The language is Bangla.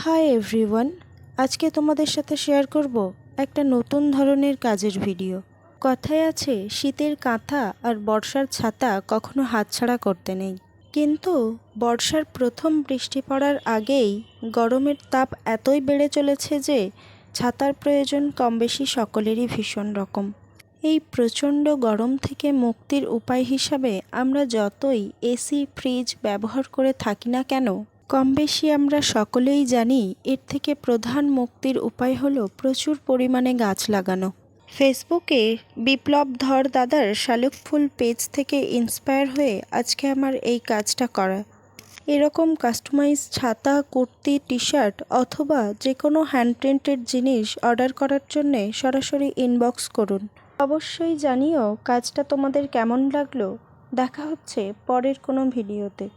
হাই এভরিওয়ান, আজকে তোমাদের সাথে শেয়ার করব একটা নতুন ধরনের কাজের ভিডিও। কথায় আছে শীতের কাঁথা আর বর্ষার ছাতা কখনো হাতছাড়া করতে নেই, কিন্তু বর্ষার প্রথম বৃষ্টি পড়ার আগেই গরমের তাপ এতই বেড়ে চলেছে যে ছাতার প্রয়োজন কম বেশি সকলেরই ভীষণ রকম। এই প্রচণ্ড গরম থেকে মুক্তির উপায় হিসাবে আমরা যতই এসি ফ্রিজ ব্যবহার করে থাকি না কেন, কম বেশি আমরা সকলেই জানি এর থেকে প্রধান মুক্তির উপায় হলো প্রচুর পরিমাণে গাছ লাগানো। ফেসবুকে বিপ্লব ধর দাদার শালুক ফুল পেজ থেকে ইন্সপায়ার হয়ে আজকে আমার এই কাজটা করা। এরকম কাস্টমাইজ ছাতা, কুর্তি, টি শার্ট অথবা যে কোনো হ্যান্ড প্রিন্টেড জিনিস অর্ডার করার জন্যে সরাসরি ইনবক্স করুন। অবশ্যই জানিও কাজটা তোমাদের কেমন লাগলো। দেখা হচ্ছে পরের কোনো ভিডিওতে।